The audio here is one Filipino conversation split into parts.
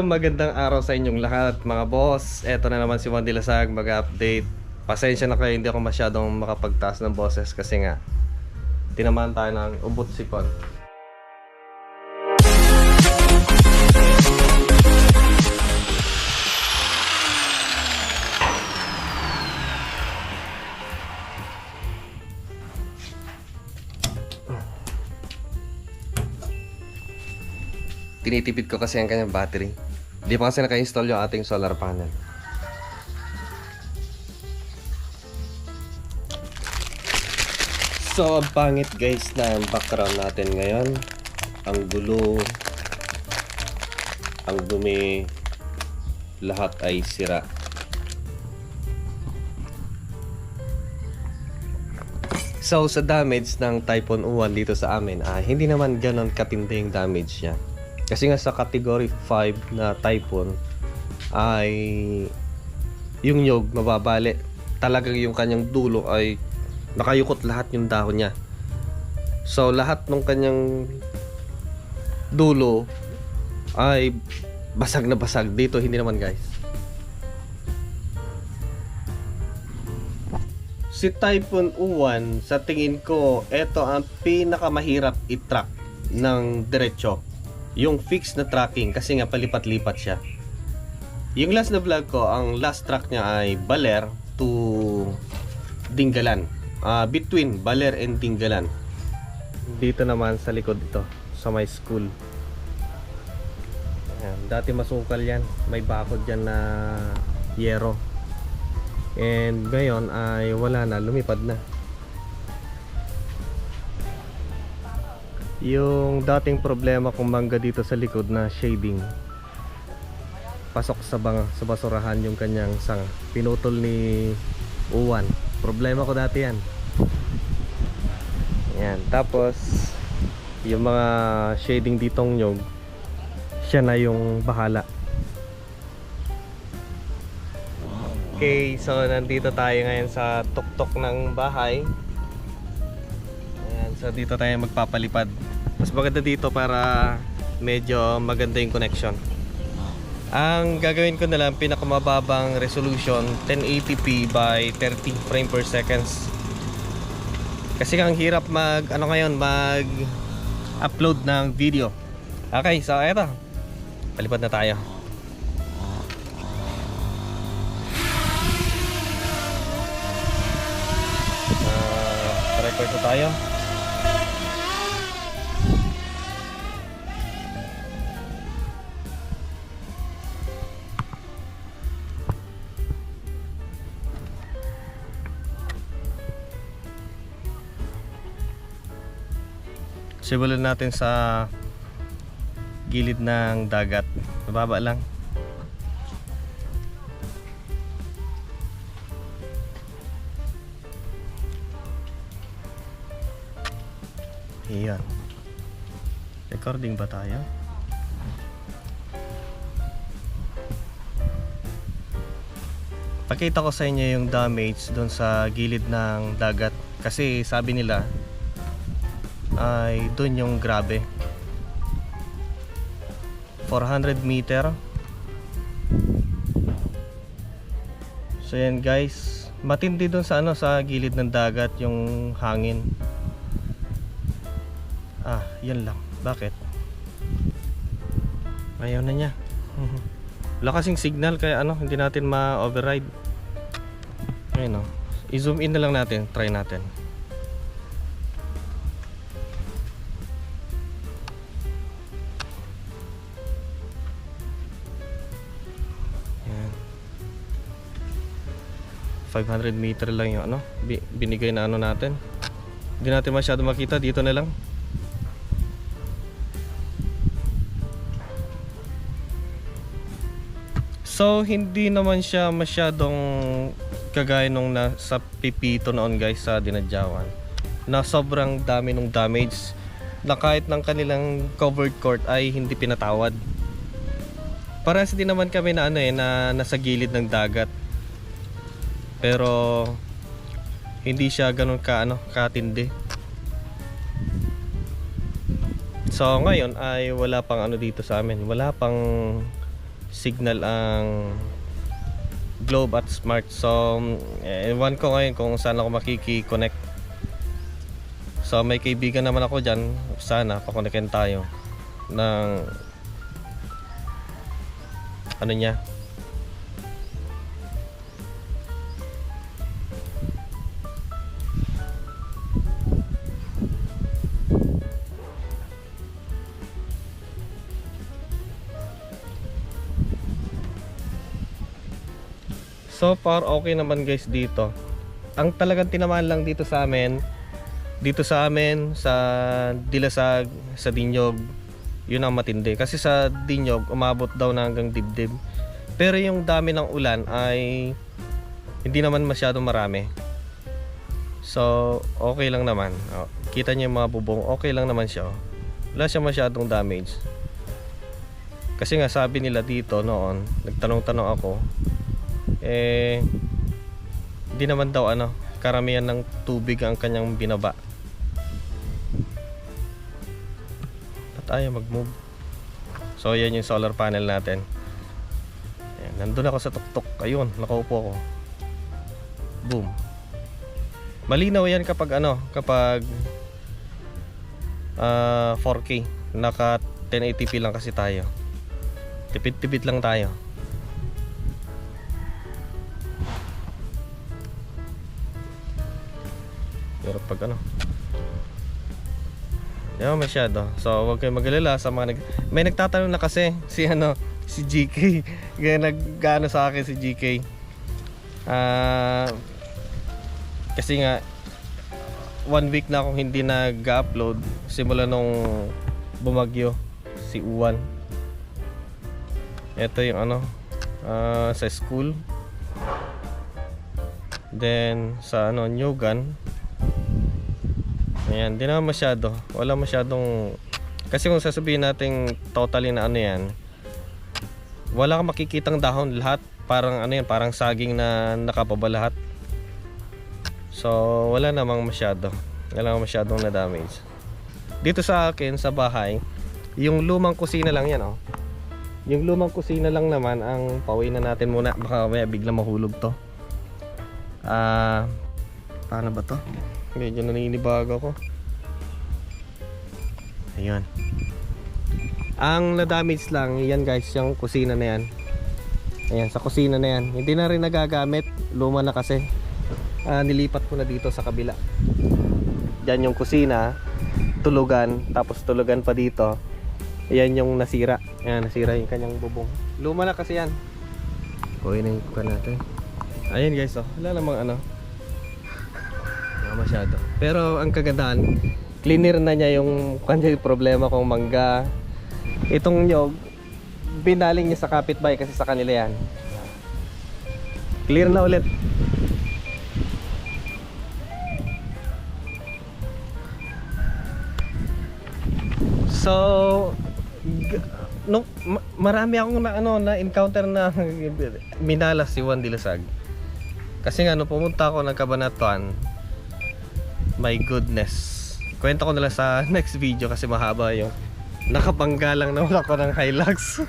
Magandang araw sa inyong lahat mga boss. Eto na naman si Juan de Lasag mag-update. Pasensya na kayo, hindi ako masyadong makapagtaas ng boses kasi nga tinamaan tayo ng ubot sipon. Tinitipid ko kasi ang kanyang battery. Di pa kasi naka-install yung ating solar panel. So, ang pangit guys na ang background natin ngayon. Ang gulo, ang dumi, lahat ay sira. So, sa damage ng Typhoon Uwan dito sa amin, hindi naman ganon katindi yung damage niya. Kasi nga sa category 5 na typhoon ay yung nyog mababali. Talagang yung kanyang dulo ay nakayukot lahat yung dahon niya. So lahat ng kanyang dulo ay basag na basag. Dito hindi naman guys. Si Typhoon Uwan sa tingin ko ito ang pinakamahirap i-track ng diretso. Yung fixed na tracking kasi nga palipat-lipat siya. Yung last na vlog ko, ang last track niya ay Baler to Dingalan. Between Baler and Dingalan. Dito naman sa likod ito, sa my school. Ayan, dati masukal yan. May bakod dyan na yero. And ngayon ay wala na, lumipad na. Yung dating problema kong mangga dito sa likod na shading, pasok sa basurahan yung kanyang sanga. Pinutol ni Uwan. Problema ko dati yan. Yan. Tapos yung mga shading ditong nyog, siya na yung bahala. Okay, so nandito tayo ngayon sa tuktok ng bahay. Ayan, so dito tayo magpapalipad. Mas maganda dito para medyo maganda yung connection. Ang gagawin ko na lang, pinakamababang resolution 1080p by 30 frame per seconds. Kasi ang hirap mag upload ng video. Okay, so eto, palipad na tayo. Record na tayo. Simulan natin sa gilid ng dagat. Mababa lang. Iyan. Recording ba tayo? Pakita ko sa inyo yung damage doon sa gilid ng dagat. Kasi sabi nila ay doon yung grabe. 400 meter. So yan guys, matindi doon sa sa gilid ng dagat yung hangin. Yan lang. Bakit? Ayaw na niya. Wala kasing signal kaya hindi natin ma-override. Ayun i-zoom in na lang natin. Try natin. Ayan. 500 meter lang yung binigay na natin. Hindi natin masyado makita. Dito na lang. So hindi naman siya masyadong kagaya nung nasa Pipito noon guys sa Dinadjawan, na sobrang dami nung damage na kahit ng kanilang covered court ay hindi pinatawad. Parehas din naman kami na na nasa gilid ng dagat. Pero hindi siya ganun katindi. So ngayon ay wala pang ano dito sa amin, wala pang signal ang Globe at Smart. So ewan ko ngayon kung saan ako makiki-connect. So may kaibigan naman ako dyan, sana pakonectin tayo ng ano niya. So far okay naman guys dito. Ang talagang tinamaan lang dito sa amin sa Dilasag, sa Dinyog, yun ang matindi. Kasi sa Dinyog umabot daw na hanggang dibdib. Pero yung dami ng ulan ay hindi naman masyadong marami. So okay lang naman. Kita niyo yung mga bubong, okay lang naman siya. Wala siya masyadong damage. Kasi nga sabi nila dito noon, nagtanong-tanong ako, hindi naman daw karamihan ng tubig ang kanyang binaba. At ayaw mag-move. So yan yung solar panel natin. Ayan, nandun ako sa tuktok. Ayun, nakaupo ako. Boom. Malinaw yan kapag kapag 4K. Naka 1080p lang kasi tayo. Tipid-tipid lang tayo. Pero pag hindi masyado. So huwag kayong mag-alala sa mga may nagtatanong na kasi si GK. Kaya nag-ano sa akin si GK. Kasi nga 1 week na akong hindi nag-upload simula nung bumagyo si Uwan. Ito yung sa school. Then sa Newgan. Ayan, di naman masyado. Wala masyadong. Kasi kung sasabihin natin totally na yan, wala kang makikitang dahon. Lahat parang yan, parang saging na nakababa lahat. So wala namang masyado. Wala namang masyadong na damage. Dito sa akin sa bahay, yung lumang kusina lang yan Yung lumang kusina lang naman ang pauwiin na natin muna. Baka may biglang mahulog to. Paano ba to? Medyo naninibago ako. Ayun. Ang na-damage lang, yan guys, yung kusina na yan. Ayan, sa kusina na yan. Hindi na rin nagagamit. Luma na kasi. Nilipat ko na dito sa kabila. Diyan yung kusina. Tulugan. Tapos tulugan pa dito. Ayan yung nasira. Ayan, nasira yung kanyang bubong. Luma na kasi yan. Kuinin ko natin. Ayan guys, wala namang masyado. Pero ang kagandahan, cleaner na niya yung kanyang problema kung mangga. Itong nyog, binaling niya sa kapitbahay kasi sa kanila yan. Clear na ulit. So marami akong na encounter na minalas si Juan Dilasag. Kasi nga pumunta ako ng Cabanatuan. My goodness. Kwento ko na lang sa next video kasi mahaba yung nakabangga lang naman ako ng Hilux.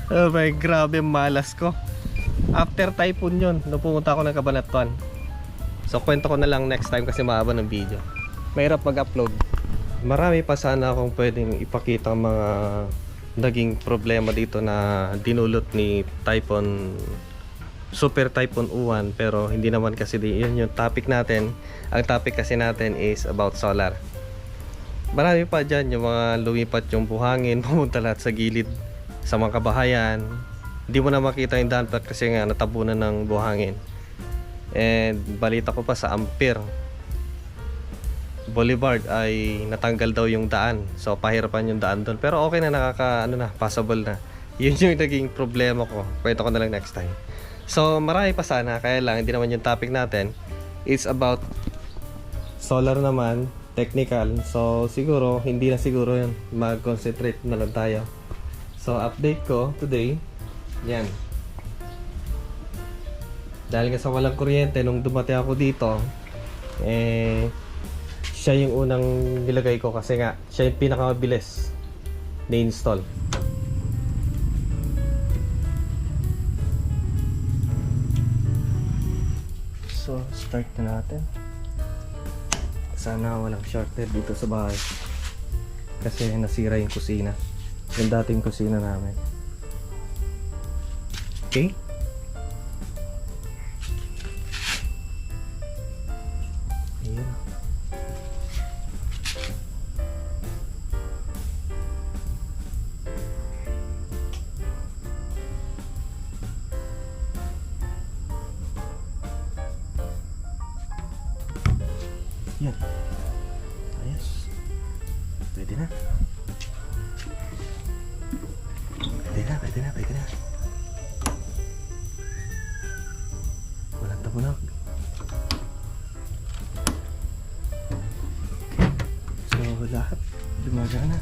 Oh my, grabe malas ko. After typhoon yun, pumunta ako ng Cabanatuan. So kwento ko na lang next time kasi mahaba ng video. Mahirap mag-upload. Marami pa sana akong pwedeng ipakita mga naging problema dito na dinulot ni Super Typhoon Uwan, pero hindi naman kasi yun yung topic natin. Ang topic kasi natin is about solar. Marami pa dyan yung mga lumipat yung buhangin, pumunta lahat sa gilid sa mga kabahayan. Hindi mo na makita yung daan kasi nga natabunan ng buhangin. And balita ko pa sa Ampere Boulevard ay natanggal daw yung daan. So pahirapan yung daan doon. Pero okay na, passable na. Yun yung naging problema ko. Kwento ko na lang next time. So marami pa sana, kaya lang hindi naman yung topic natin. It's about solar naman, technical. So siguro, hindi na siguro yun. Mag-concentrate na lang tayo. So update ko today. Yan. Dahil nga sa walang kuryente, nung dumating ako dito, siya yung unang nilagay ko kasi nga, siya yung pinakamabilis. na-install. So, start na natin. Sana walang shorted dito sa bahay. Kasi nasira yung kusina. Yung dating kusina namin. Okay? Ayan. Yan. Ayos. Pwede na. Pwede na. Walang tabunak. So, lahat gumagana.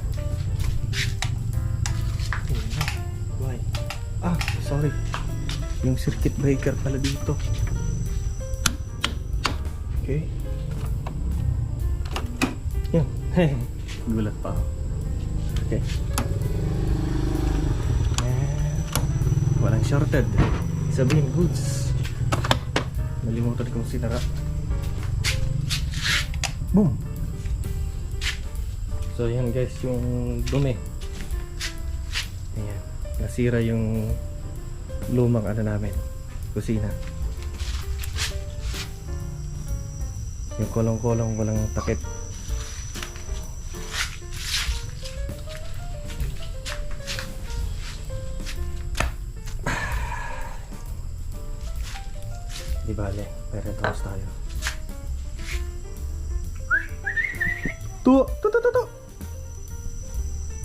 Ayan na. Why? Sorry. Yung circuit breaker pala dito. Okay. Yan. Gulat pa ako. Okay. Walang shorted. Sabihin goods. Nalimutan kong sinara. Boom! So yan guys, yung dumi. Ayan. Nasira yung lumang ano namin, kusina. Yung kolong-kolong walang takip. Di bale, pero tapos tayo. Tu.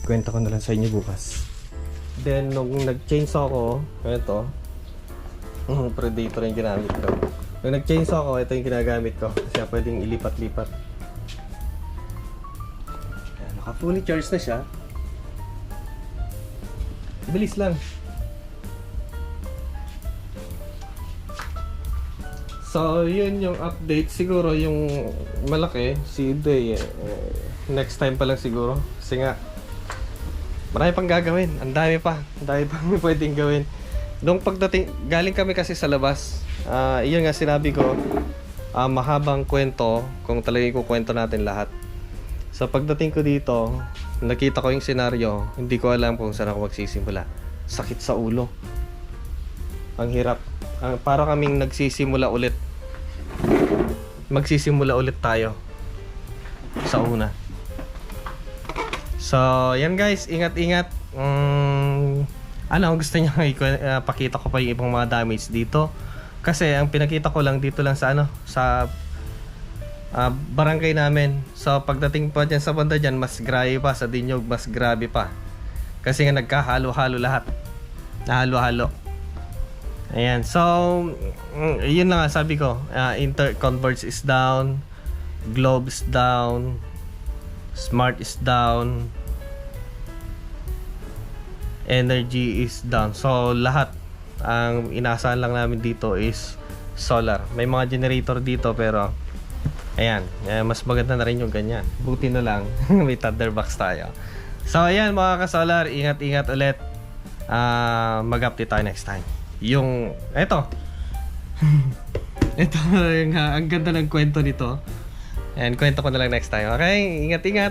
Kwento ko na lang sa inyo bukas. Then, nung nag-change ako, ito, Predator yung ginamit ko. Nung nag-change ako, ito yung ginagamit ko. Kasi pwedeng ilipat-lipat. Naka-fully charged na siya. Bilis lang. So, yun yung update. Siguro yung malaki, si Day, next time pa lang siguro. Kasi nga, marami pang gagawin. Ang dami pa pwedeng gawin. Nung pagdating, galing kami kasi sa labas. Yun nga sinabi ko, mahabang kwento kung talagang ikukwento natin lahat. So, pagdating ko dito, nakita ko yung senaryo. Hindi ko alam kung saan ako magsisimula. Sakit sa ulo. Ang hirap. Para kaming nagsisimula ulit. Magsisimula ulit tayo sa una. So, yan guys, ingat-ingat. Gusto niyo pakita ko pa yung ibang mga damage dito. Kasi ang pinakita ko lang dito lang sa sa barangay namin. So, pagdating pa dyan sa banda dyan, mas grabe pa. Sa Dinyog, mas grabe pa. Kasi nga nagkahalo-halo lahat. Nahalo-halo. Ayan, so yun lang nga sabi ko, Converge is down, Globe is down, Smart is down, Energy is down. So lahat, ang inaasahan lang namin dito is solar. May mga generator dito pero ayan, mas maganda na rin yung ganyan. Buti na lang may Thunderbox tayo. So ayan mga ka-solar, ingat-ingat ulit. Mag-update tayo next time. Yung ito yung ang ganda ng kwento nito, and kwento ko na lang next time. Okay, ingat-ingat.